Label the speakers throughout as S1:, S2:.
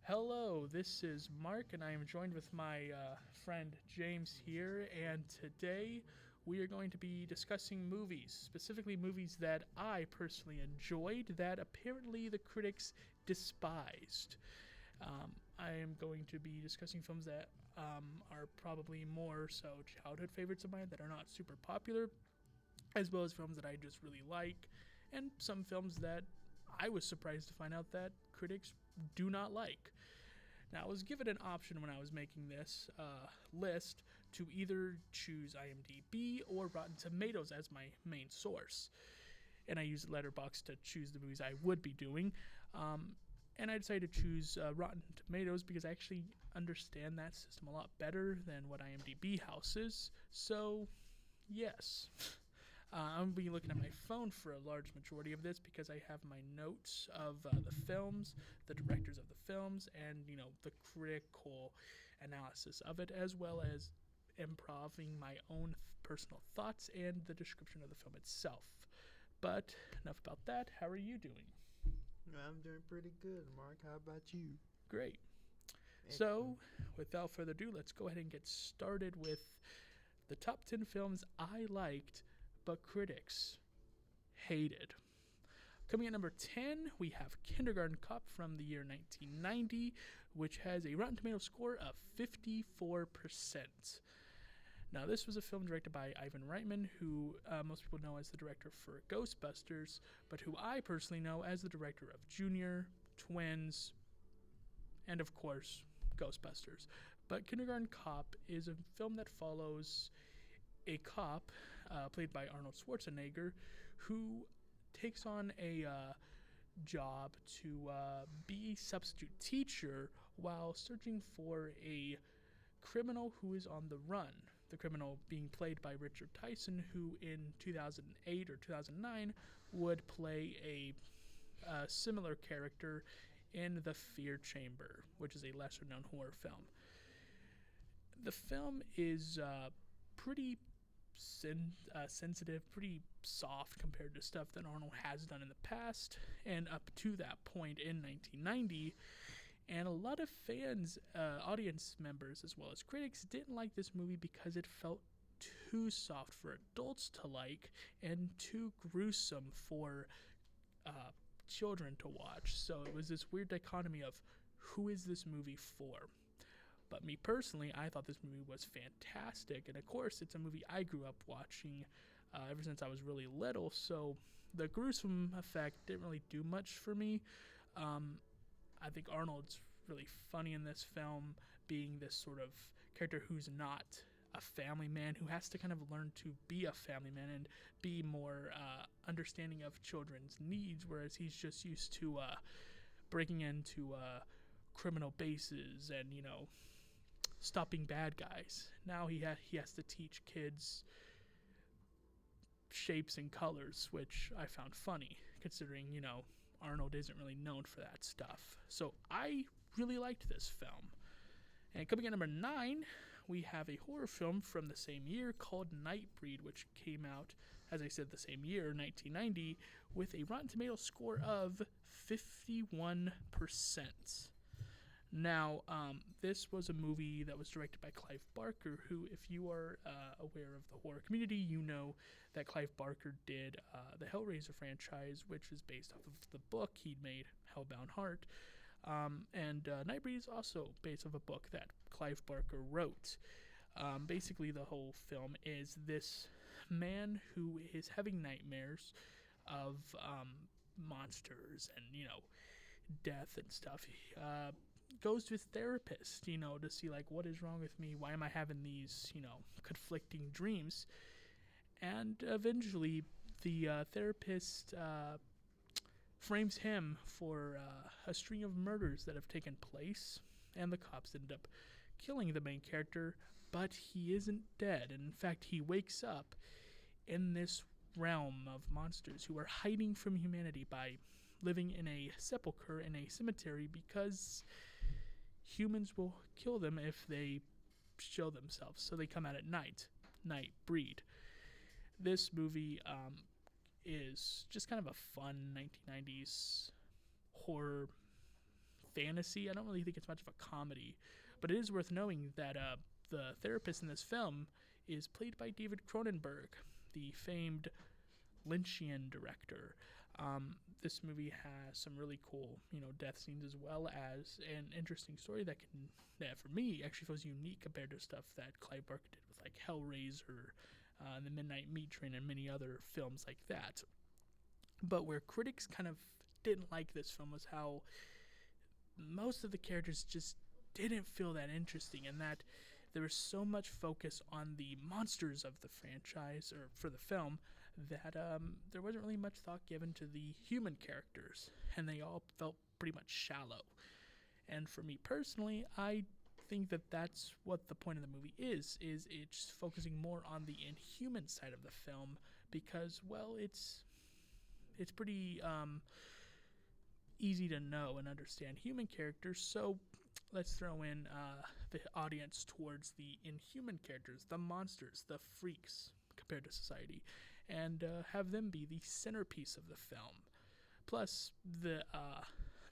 S1: Hello, this is Mark, and I am joined with my friend James here. And today we are going to be discussing movies, specifically movies that I personally enjoyed that apparently the critics despised. I am going to be discussing films that are probably more so childhood favorites of mine that are not super popular, as well as films that I just really like, and some films that I was surprised to find out that critics do not like. Now, I was given an option when I was making this list to either choose IMDb or Rotten Tomatoes as my main source. And I used Letterboxd to choose the movies I would be doing. And I decided to choose Rotten Tomatoes because I actually understand that system a lot better than what IMDb houses. So, yes. I'm going to be looking at my phone for a large majority of this because I have my notes of the films, the directors of the films, and, the critical analysis of it, as well as improving my own personal thoughts and the description of the film itself. But enough about that. How are you doing?
S2: I'm doing pretty good, Mark. How about you?
S1: Great.
S2: Excellent.
S1: So, without further ado, let's go ahead and get started with the top 10 films I liked but critics hated. Coming at number 10, we have Kindergarten Cop from the year 1990, which has a Rotten Tomatoes score of 54%. Now, this was a film directed by Ivan Reitman, who most people know as the director for Ghostbusters, but who I personally know as the director of Junior, Twins, and of course, Ghostbusters. But Kindergarten Cop is a film that follows a cop, played by Arnold Schwarzenegger, who takes on a job to be a substitute teacher while searching for a criminal who is on the run. The criminal being played by Richard Tyson, who in 2008 or 2009 would play a similar character in The Fear Chamber, which is a lesser-known horror film. The film is pretty sensitive, pretty soft compared to stuff that Arnold has done in the past and up to that point in 1990. And a lot of fans, audience members, as well as critics, didn't like this movie because it felt too soft for adults to like and too gruesome for children to watch. So it was this weird dichotomy of who is this movie for? But me personally, I thought this movie was fantastic. And of course, it's a movie I grew up watching ever since I was really little. So the gruesome effect didn't really do much for me. I think Arnold's really funny in this film, being this sort of character who's not a family man, who has to kind of learn to be a family man and be more understanding of children's needs, whereas he's just used to breaking into criminal bases and, stopping bad guys. Now he has to teach kids shapes and colors, which I found funny, considering, Arnold isn't really known for that stuff. So I really liked this film. And coming at number 9, we have a horror film from the same year called Nightbreed, which came out, as I said, the same year, 1990, with a Rotten Tomatoes score of 51%. Now, this was a movie that was directed by Clive Barker, who, if you are aware of the horror community, you know that Clive Barker did the Hellraiser franchise, which is based off of the book he'd made, Hellbound Heart. And Nightbreed is also based off a book that Clive Barker wrote. Basically, the whole film is this man who is having nightmares of monsters and, death and stuff. He goes to his therapist, to see, what is wrong with me? Why am I having these, conflicting dreams? And eventually, the therapist frames him for a string of murders that have taken place, and the cops end up killing the main character, but he isn't dead. And in fact, he wakes up in this realm of monsters who are hiding from humanity by living in a sepulcher in a cemetery because humans will kill them if they show themselves. So they come out at night. Nightbreed. This movie is just kind of a fun 1990s horror fantasy. I don't really think it's much of a comedy, but it is worth knowing that the therapist in this film is played by David Cronenberg, the famed Lynchian director. This movie has some really cool, death scenes as well as an interesting story that for me actually feels unique compared to stuff that Clive Barker did with like Hellraiser, The Midnight Meat Train, and many other films like that. But where critics kind of didn't like this film was how most of the characters just didn't feel that interesting, and that there was so much focus on the monsters of the franchise or for the film that there wasn't really much thought given to the human characters, and they all felt pretty much shallow. And for me personally, I think that that's what the point of the movie is it's focusing more on the inhuman side of the film because, well, it's pretty easy to know and understand human characters, so let's throw in the audience towards the inhuman characters, the monsters, the freaks compared to society, and have them be the centerpiece of the film. Plus, the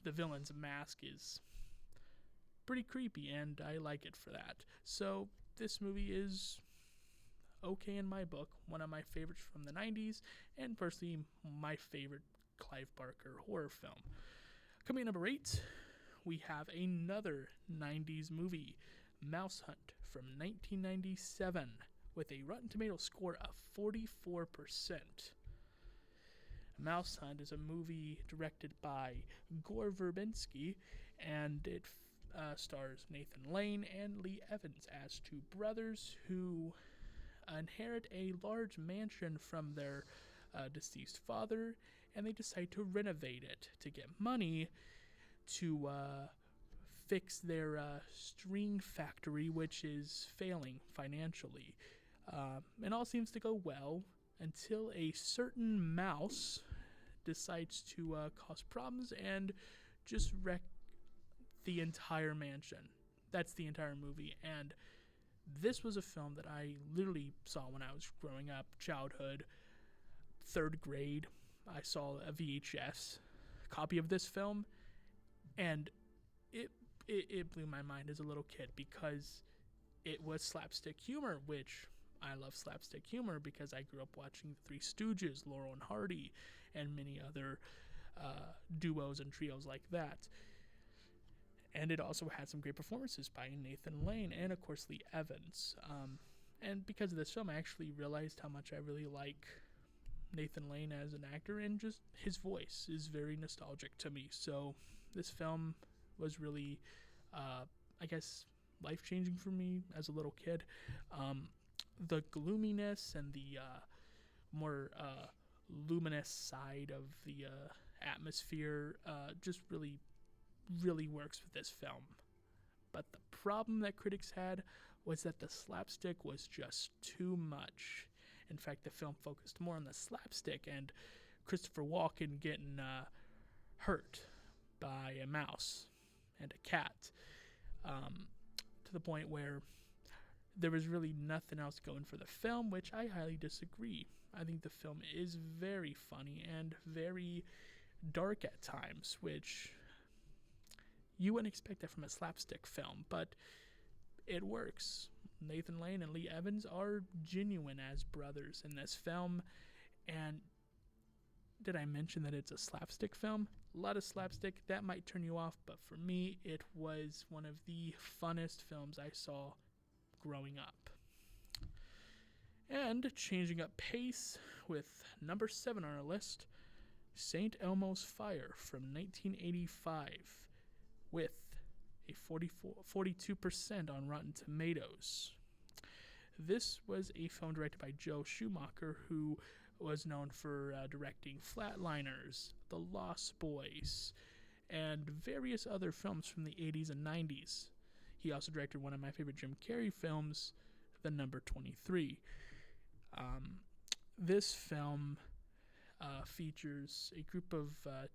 S1: villain's mask is pretty creepy, and I like it for that. So this movie is okay in my book, one of my favorites from the 90s, and personally my favorite Clive Barker horror film. Coming at number 8, we have another 90s movie, Mouse Hunt from 1997, with a Rotten Tomatoes score of 44%. Mouse Hunt is a movie directed by Gore Verbinski, and it stars Nathan Lane and Lee Evans as two brothers who inherit a large mansion from their deceased father, and they decide to renovate it to get money to fix their string factory, which is failing financially. And all seems to go well until a certain mouse decides to cause problems and just wreck the entire mansion. That's the entire movie, and this was a film that I literally saw when I was growing up, childhood, 3rd grade. I saw a VHS copy of this film, and it blew my mind as a little kid because it was slapstick humor, which I love slapstick humor because I grew up watching The Three Stooges, Laurel and Hardy, and many other duos and trios like that. And it also had some great performances by Nathan Lane and, of course, Lee Evans. And because of this film, I actually realized how much I really like Nathan Lane as an actor, and just his voice is very nostalgic to me. So this film was really, I guess, life-changing for me as a little kid. The gloominess and the more luminous side of the atmosphere just really works with this film. But the problem that critics had was that the slapstick was just too much. In fact, the film focused more on the slapstick and Christopher Walken getting hurt by a mouse and a cat, to the point where there was really nothing else going for the film, which I highly disagree. I think the film is very funny and very dark at times, which you wouldn't expect that from a slapstick film, but it works. Nathan Lane and Lee Evans are genuine as brothers in this film. And did I mention that it's a slapstick film? A lot of slapstick, that might turn you off, but for me, it was one of the funnest films I saw growing up. And changing up pace with number 7 on our list, St. Elmo's Fire from 1985, with a 42% on Rotten Tomatoes. This was a film directed by Joe Schumacher, who was known for directing Flatliners, The Lost Boys, and various other films from the 80s and 90s. He also directed one of my favorite Jim Carrey films, The Number 23. This film features a group of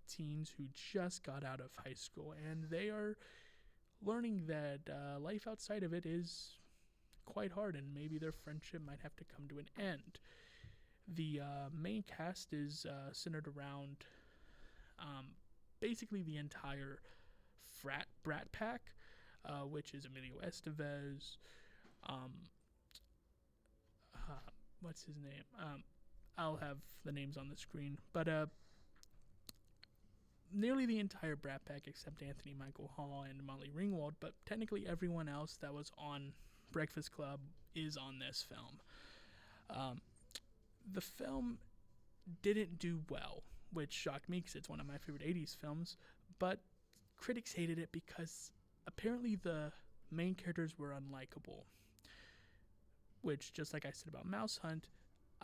S1: teens who just got out of high school, and they are learning that life outside of it is quite hard, and maybe their friendship might have to come to an end. The main cast is centered around basically the entire Brat Pack, which is Emilio Estevez. Um, what's his name? I'll have the names on the screen, but nearly the entire Brat Pack except Anthony Michael Hall and Molly Ringwald, but technically everyone else that was on Breakfast Club is on this film. The film didn't do well, which shocked me because it's one of my favorite 80s films, but critics hated it because apparently the main characters were unlikable, which, just like I said about Mouse Hunt,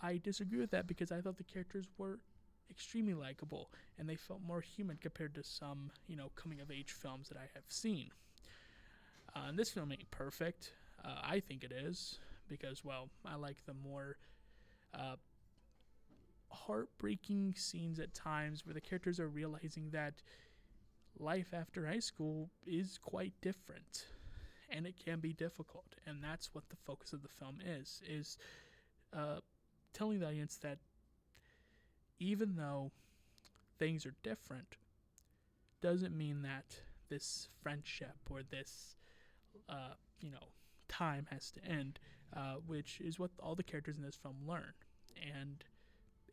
S1: I disagree with that because I thought the characters were extremely likable and they felt more human compared to some, coming-of-age films that I have seen. This film ain't perfect. I think it is because, well, I like the more heartbreaking scenes at times where the characters are realizing that life after high school is quite different and it can be difficult, and that's what the focus of the film is telling the audience that even though things are different doesn't mean that this friendship or this time has to end, which is what all the characters in this film learn. And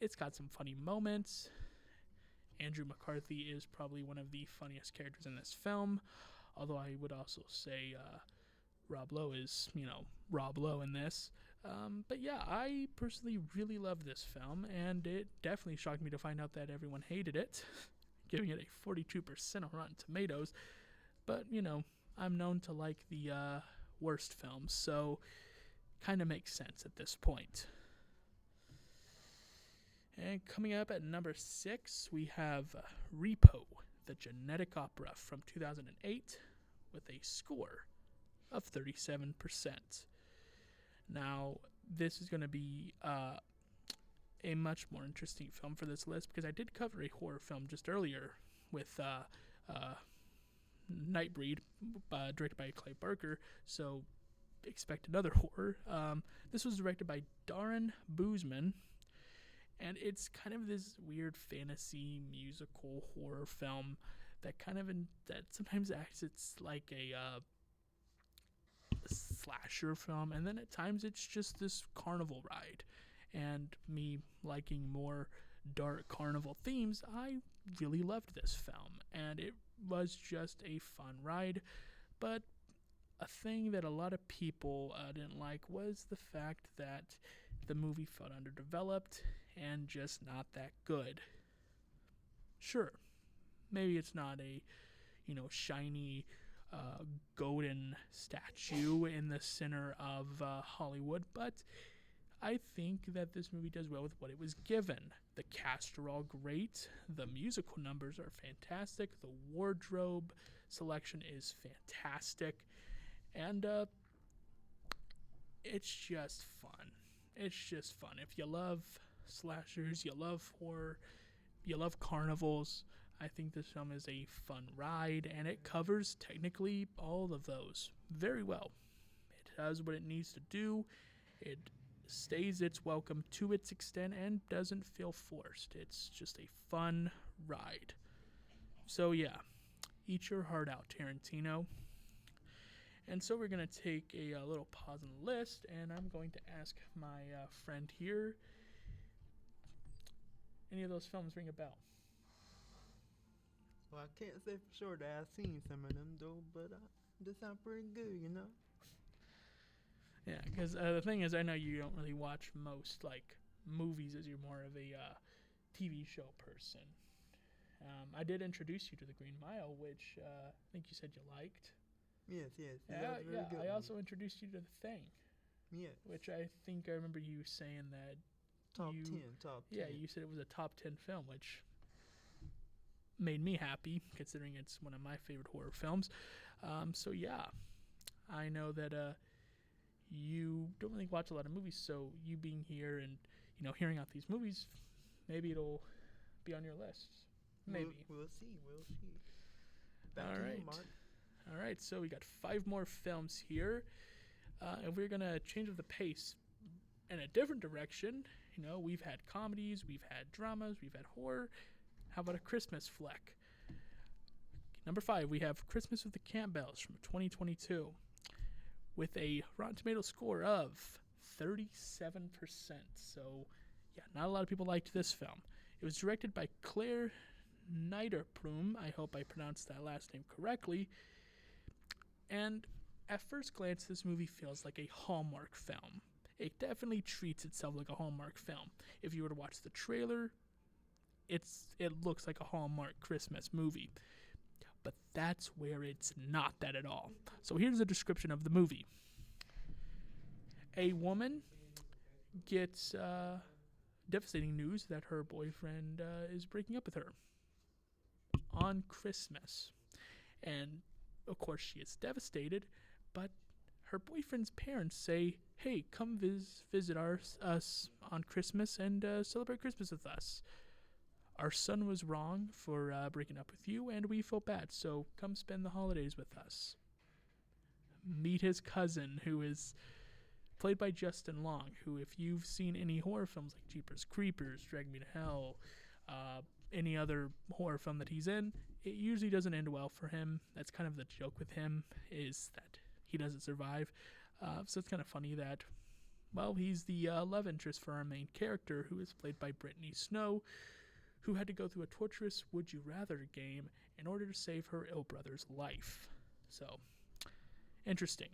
S1: it's got some funny moments. Andrew McCarthy is probably one of the funniest characters in this film, although I would also say Rob Lowe is, Rob Lowe in this. But yeah, I personally really love this film, and it definitely shocked me to find out that everyone hated it, giving it a 42% on Rotten Tomatoes. But, I'm known to like the worst films, so kind of makes sense at this point. And coming up at number 6, we have Repo, the genetic opera from 2008, with a score of 37%. Now, this is going to be a much more interesting film for this list because I did cover a horror film just earlier with Nightbreed, directed by Clay Barker, so expect another horror. This was directed by Darren Boozman, and it's kind of this weird fantasy musical horror film that that sometimes acts it's like a slasher film, and then at times it's just this carnival ride. And me liking more dark carnival themes, I really loved this film, and it was just a fun ride. But a thing that a lot of people didn't like was the fact that the movie felt underdeveloped and just not that good. Sure, maybe it's not a shiny golden statue in the center of Hollywood, but I think that this movie does well with what it was given. The cast are all great, the musical numbers are fantastic, the wardrobe selection is fantastic, and it's just fun. It's just fun. If you love slashers, you love horror, you love carnivals, I think this film is a fun ride, and it covers technically all of those very well. It does what it needs to do. It stays its welcome to its extent and doesn't feel forced. It's just a fun ride. So yeah, eat your heart out, Tarantino. And so we're going to take a little pause on the list, and I'm going to ask my friend here, any of those films ring a bell?
S2: Well, I can't say for sure that I've seen some of them, though, but they sound pretty good,
S1: Yeah, because the thing is, I know you don't really watch most, movies as you're more of a TV show person. I did introduce you to The Green Mile, which I think you said you liked.
S2: Yes.
S1: Yeah,
S2: Good
S1: I also introduced you to The Thing.
S2: Yes.
S1: Which I think I remember you saying that
S2: Top 10.
S1: Yeah, you said it was a top 10 film, which made me happy, considering it's one of my favorite horror films. So yeah, I know that you don't really watch a lot of movies, so you being here and hearing out these movies, maybe it'll be on your list. Maybe.
S2: We'll see. Back
S1: All
S2: to
S1: right.
S2: you, Mark.
S1: All right, so we got 5 more films here, and we're gonna change up the pace in a different direction. We've had comedies, we've had dramas, we've had horror. How about a Christmas flick? Number 5, we have Christmas with the Campbells from 2022 with a Rotten Tomato score of 37%. So, yeah, not a lot of people liked this film. It was directed by Claire Niederprum. I hope I pronounced that last name correctly. And at first glance, this movie feels like a Hallmark film. It definitely treats itself like a Hallmark film. If you were to watch the trailer, it looks like a Hallmark Christmas movie. But that's where it's not that at all. So here's a description of the movie. A woman gets devastating news that her boyfriend is breaking up with her on Christmas. And, of course, she is devastated, but her boyfriend's parents say, hey, come visit us on Christmas and celebrate Christmas with us. Our son was wrong for breaking up with you, and we feel bad, so come spend the holidays with us. Meet his cousin, who is played by Justin Long, who, if you've seen any horror films like Jeepers Creepers, Drag Me to Hell, any other horror film that he's in, it usually doesn't end well for him. That's kind of the joke with him, is that he doesn't survive. So it's kind of funny that, well, he's the love interest for our main character, who is played by Brittany Snow, who had to go through a torturous Would You Rather game in order to save her ill brother's life. So, interesting.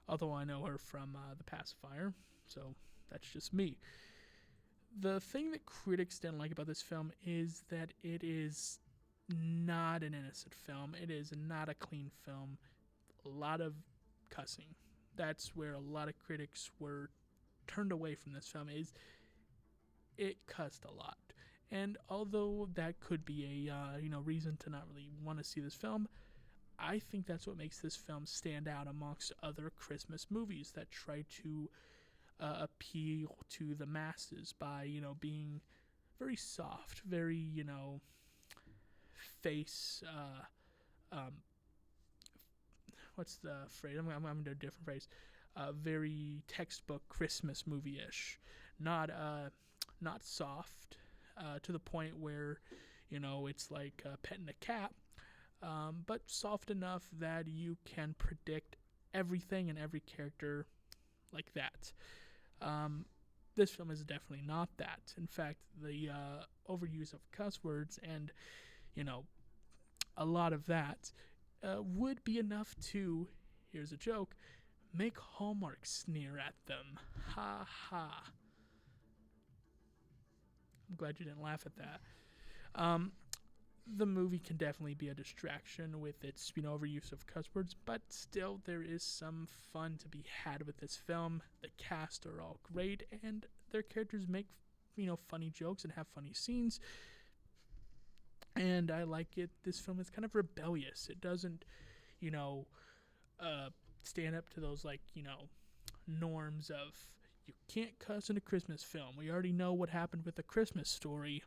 S1: Although I know her from The Pacifier, so that's just me. The thing that critics didn't like about this film is that it is not an innocent film. It is not a clean film. A lot of cussing. That's where a lot of critics were turned away from this film, is it cussed a lot. And although that could be a reason to not really want to see this film, I think that's what makes this film stand out amongst other Christmas movies that try to appeal to the masses by being very soft, very face. What's the phrase? I'm going to do a different phrase. Very textbook Christmas movie-ish, not soft. To the point where, it's like petting a cat, but soft enough that you can predict everything and every character like that. This film is definitely not that. In fact, the overuse of cuss words and, a lot of that would be enough to, here's a joke, make Hallmark sneer at them. Ha ha. I'm glad you didn't laugh at that. The movie can definitely be a distraction with its overuse of cuss words, but still there is some fun to be had with this film. The cast are all great, and their characters make funny jokes and have funny scenes. And I like it. This film is kind of rebellious. It doesn't stand up to those norms of, you can't cuss in a Christmas film. We already know what happened with The Christmas Story.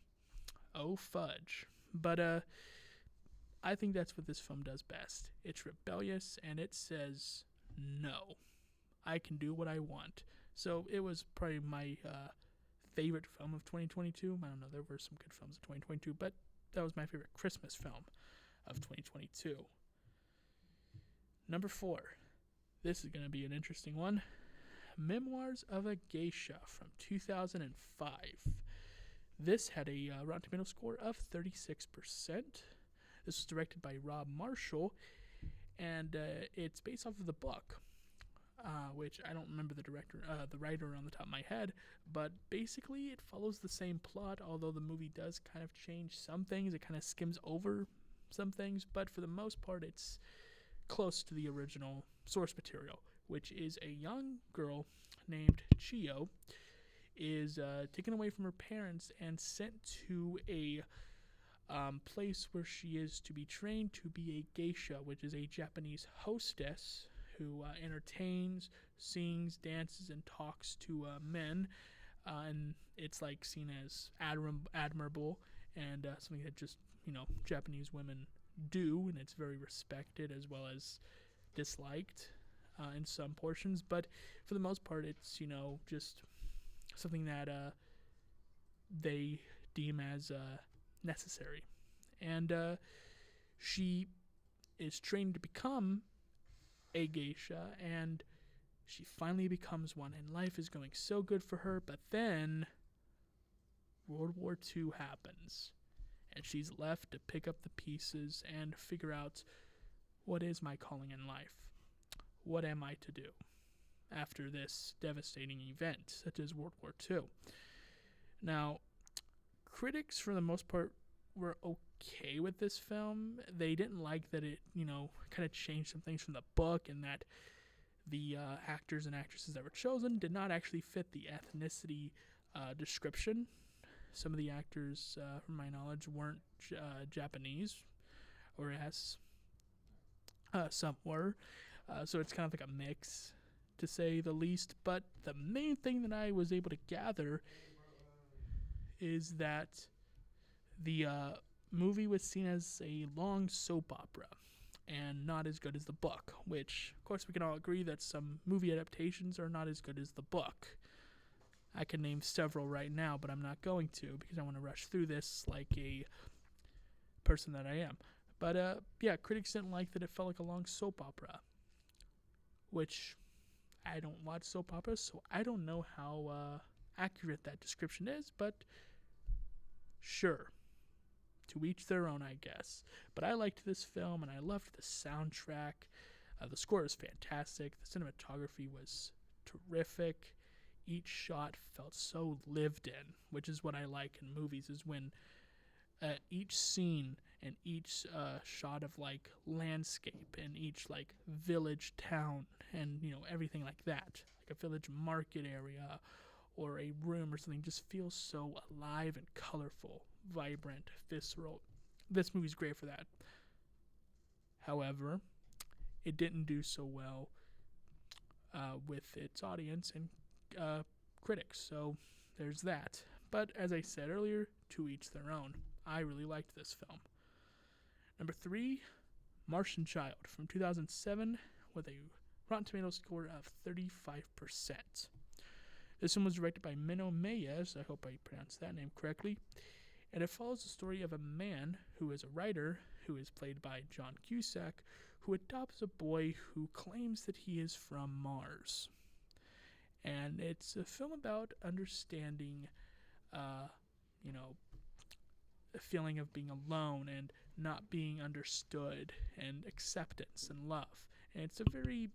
S1: Oh, fudge. But I think that's what this film does best. It's rebellious, and it says, no, I can do what I want. So it was probably my favorite film of 2022. I don't know, there were some good films of 2022, but that was my favorite Christmas film of 2022. Number 4. This is going to be an interesting one. Memoirs of a Geisha from 2005. This had a Rotten Tomato score of 36%. This was directed by Rob Marshall, and it's based off of the book, which I don't remember the writer on the top of my head, but basically it follows the same plot, although the movie does kind of change some things. It kind of skims over some things, but for the most part it's close to the original source material, which is a young girl named Chio is taken away from her parents and sent to a place where she is to be trained to be a geisha, which is a Japanese hostess who entertains, sings, dances, and talks to men. And it's seen as admirable and something that just, Japanese women do, and it's very respected as well as disliked in some portions. But for the most part, it's, just something that they deem as necessary. And She is trained to become a geisha, and she finally becomes one, and life is going so good for her. But then World War II happens, and she's left to pick up the pieces and figure out, what is my calling in life? What am I to do after this devastating event, such as World War II? Now, critics, for the most part, were okay with this film. They didn't like that it, kind of changed some things from the book, and that the actors and actresses that were chosen did not actually fit the ethnicity description. Some of the actors, from my knowledge, weren't Japanese, whereas some were. So it's kind of like a mix, to say the least. But the main thing that I was able to gather is that the movie was seen as a long soap opera and not as good as the book, which, of course, we can all agree that some movie adaptations are not as good as the book. I can name several right now, but I'm not going to because I want to rush through this like a person that I am. But, yeah, critics didn't like that it felt like a long soap opera, which I don't watch soap operas, so I don't know how accurate that description is, but sure. To each their own, I guess. But I liked this film, and I loved the soundtrack. The score is fantastic. The cinematography was terrific. Each shot felt so lived in, which is what I like in movies, is when each scene and each shot of, like, landscape and each, like, village, town, and, everything like that, like a village market area or a room or something, just feels so alive and colorful, vibrant, visceral. This movie's great for that. However, it didn't do so well with its audience and critics, so there's that. But as I said earlier, to each their own. I really liked this film. Number 3, Martian Child from 2007 with a Rotten Tomatoes score of 35%. This one was directed by Menno Meyjes, I hope I pronounced that name correctly, and it follows the story of a man who is a writer, who is played by John Cusack, who adopts a boy who claims that he is from Mars. And it's a film about understanding, the feeling of being alone and not being understood, and acceptance and love. And it's a very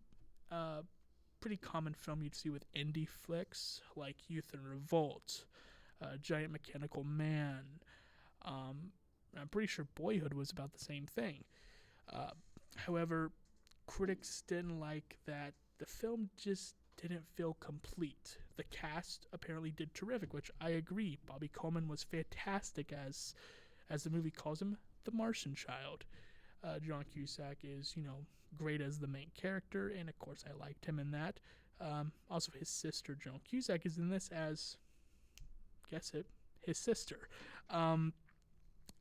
S1: pretty common film you'd see with indie flicks like Youth in Revolt, Giant Mechanical Man. I'm pretty sure Boyhood was about the same thing. However, critics didn't like that the film just didn't feel complete. The cast apparently did terrific, which I agree. Bobby Coleman was fantastic as the movie calls him, the Martian Child. John Cusack is, great as the main character, and of course I liked him in that. Also, his sister, Joan Cusack, is in this as, guess it, his sister. And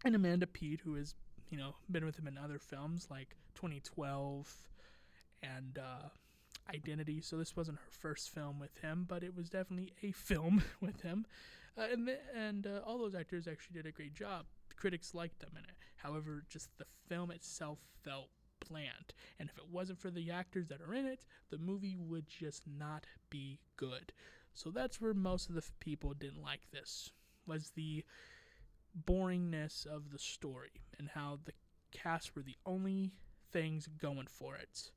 S1: Amanda Peet, who has, been with him in other films like 2012 and Identity. So this wasn't her first film with him, but it was definitely a film with him. And all those actors actually did a great job. Critics liked them in it. However, just the film itself felt bland. And if it wasn't for the actors that are in it, the movie would just not be good. So that's where most of the people didn't like this, was the boringness of the story and how the cast were the only things going for it.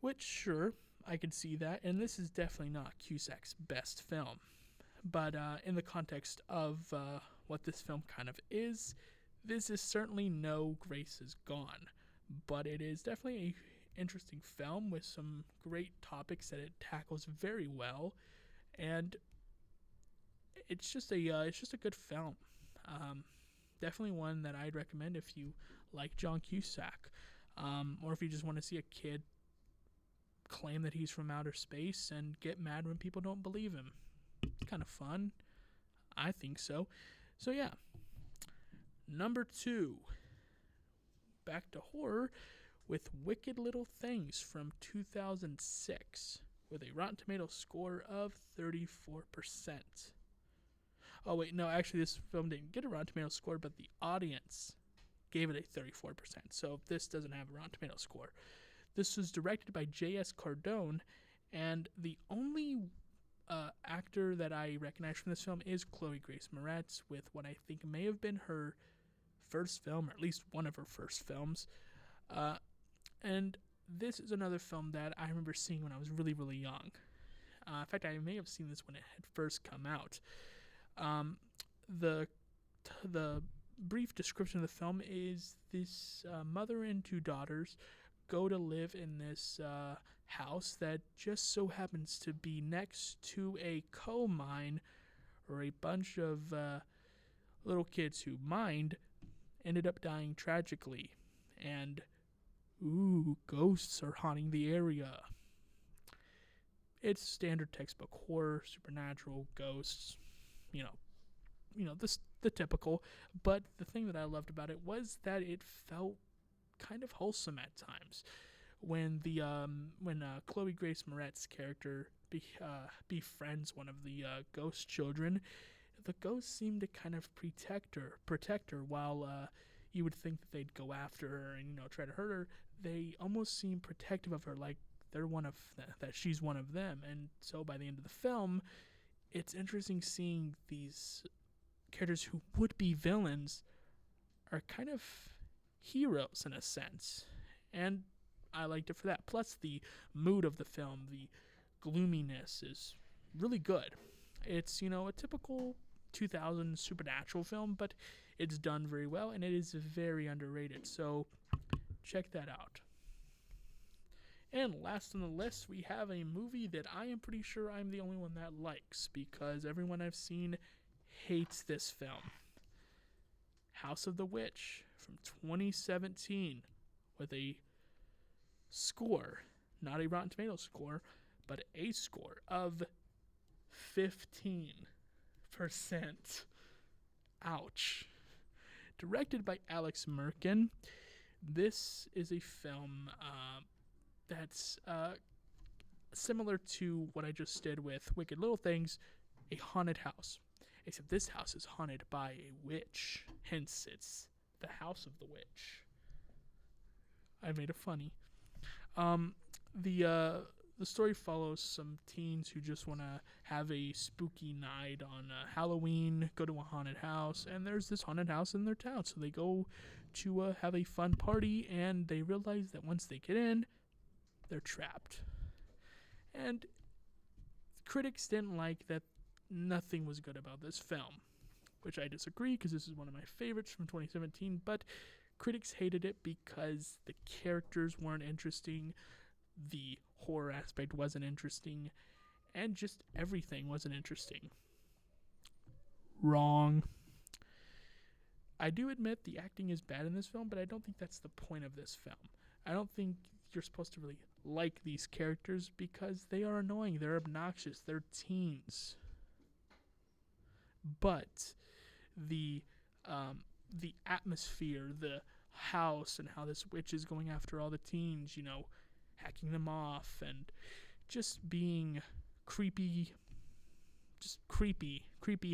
S1: Which, sure, I could see that, and this is definitely not Cusack's best film. But in the context of what this film kind of is, this is certainly no Grace Is Gone. But it is definitely an interesting film with some great topics that it tackles very well, and it's just a good film. Definitely one that I'd recommend if you like John Cusack, or if you just want to see a kid claim that he's from outer space and get mad when people don't believe him. Kind of fun. I think so. So yeah. Number 2. Back to horror with Wicked Little Things from 2006 with a Rotten Tomatoes score of 34%. Oh wait, no, actually this film didn't get a Rotten Tomatoes score, but the audience gave it a 34%. So this doesn't have a Rotten Tomato score. This was directed by J.S. Cardone, and the only actor that I recognize from this film is Chloe Grace Moretz, with what I think may have been her first film, or at least one of her first films. And this is another film that I remember seeing when I was really, really young. In fact, I may have seen this when it had first come out. The brief description of the film is this mother and two daughters go to live in this house that just so happens to be next to a coal mine, or a bunch of little kids who mined ended up dying tragically, and ghosts are haunting the area. It's standard textbook horror, supernatural, ghosts, the typical. But the thing that I loved about it was that it felt kind of wholesome at times. When Chloe Grace Moretz's character befriends one of the ghost children, the ghosts seem to kind of protect her, while you would think that they'd go after her and try to hurt her. They almost seem protective of her, like they're that she's one of them. And so by the end of the film, it's interesting seeing these characters who would be villains are kind of heroes in a sense, and I liked it for that. Plus, the mood of the film, the gloominess, is really good. It's a typical 2000 supernatural film, but it's done very well, and it is very underrated. So check that out. And last on the list, we have a movie that I am pretty sure I'm the only one that likes, because everyone I've seen hates this film. House of the Witch from 2017, with a score, not a Rotten Tomato score, but a score of 15%. Ouch. Directed by Alex Merkin, this is a film that's similar to what I just did with Wicked Little Things, a haunted house. Except this house is haunted by a witch, hence it's the House of the Witch. I made it funny. The story follows some teens who just want to have a spooky night on Halloween, go to a haunted house, and there's this haunted house in their town. So they go to have a fun party, and they realize that once they get in, they're trapped. And critics didn't like that. Nothing was good about this film, which I disagree, because this is one of my favorites from 2017, but critics hated it because the characters weren't interesting, the horror aspect wasn't interesting, and just everything wasn't interesting. Wrong. I do admit the acting is bad in this film, but I don't think that's the point of this film. I don't think you're supposed to really like these characters because they are annoying, they're obnoxious, they're teens. But the atmosphere, the house, and how this witch is going after all the teens, hacking them off, and just being creepy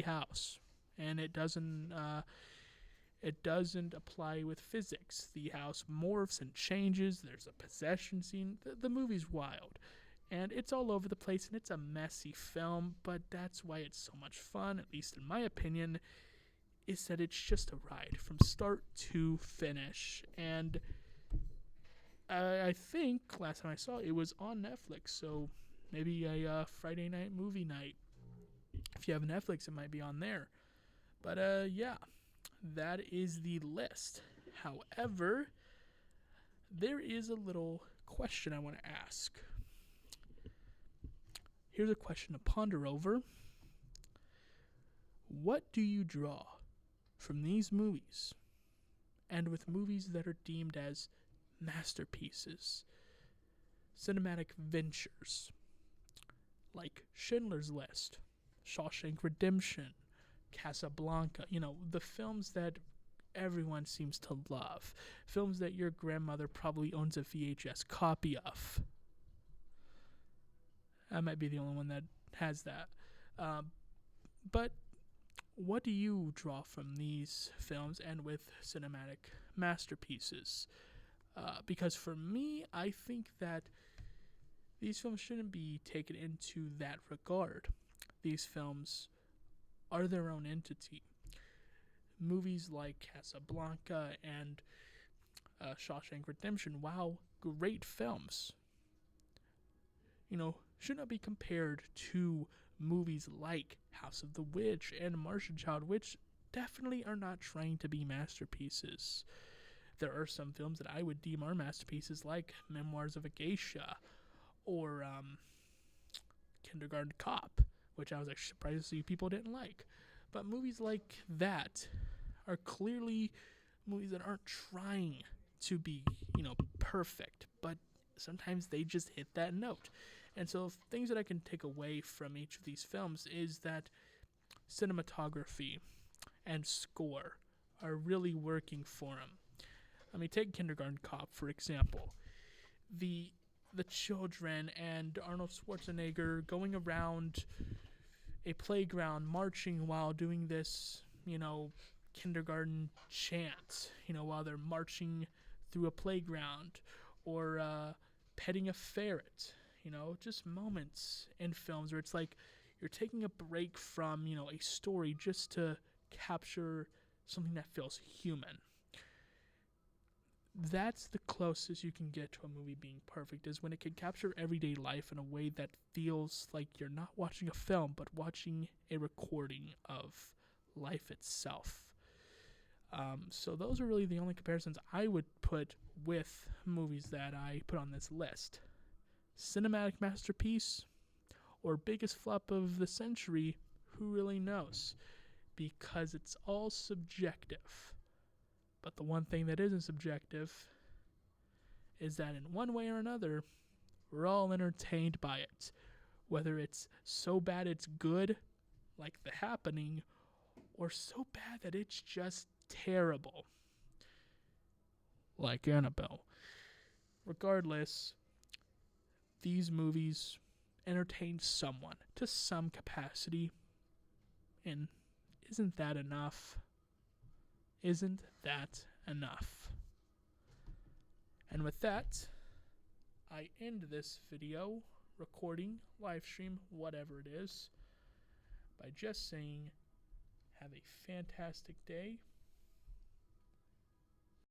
S1: house. And it doesn't apply with physics. The house morphs and changes. There's a possession scene. The movie's wild. And it's all over the place, and it's a messy film, but that's why it's so much fun, at least in my opinion, is that it's just a ride from start to finish. And I think last time I saw it was on Netflix, so maybe a Friday night movie night. If you have Netflix, it might be on there. But yeah, that is the list. However, there is a little question I want to ask. Here's a question to ponder over. What do you draw from these movies, and with movies that are deemed as masterpieces, cinematic ventures, like Schindler's List, Shawshank Redemption, Casablanca, the films that everyone seems to love, films that your grandmother probably owns a VHS copy of. I might be the only one that has that. But what do you draw from these films and with cinematic masterpieces? Because for me, I think that these films shouldn't be taken into that regard. These films are their own entity. Movies like Casablanca and Shawshank Redemption, while great films, should not be compared to movies like House of the Witch and Martian Child, which definitely are not trying to be masterpieces. There are some films that I would deem are masterpieces, like Memoirs of a Geisha or Kindergarten Cop, which I was actually surprised to see people didn't like. But movies like that are clearly movies that aren't trying to be, perfect, but sometimes they just hit that note. And so things that I can take away from each of these films is that cinematography and score are really working for them. I mean, take Kindergarten Cop, for example. The children and Arnold Schwarzenegger going around a playground marching while doing this, kindergarten chant, while they're marching through a playground, or petting a ferret, just moments in films where it's like you're taking a break from, a story just to capture something that feels human. That's the closest you can get to a movie being perfect, is when it can capture everyday life in a way that feels like you're not watching a film, but watching a recording of life itself. So those are really the only comparisons I would put with movies that I put on this list. Cinematic masterpiece or biggest flop of the century, who really knows? Because it's all subjective. But the one thing that isn't subjective is that in one way or another, we're all entertained by it. Whether it's so bad it's good, like The Happening, or so bad that it's just terrible, like Annabelle. Regardless, these movies entertain someone to some capacity. And isn't that enough? Isn't that enough? And with that, I end this video, recording, live stream, whatever it is, by just saying, have a fantastic day,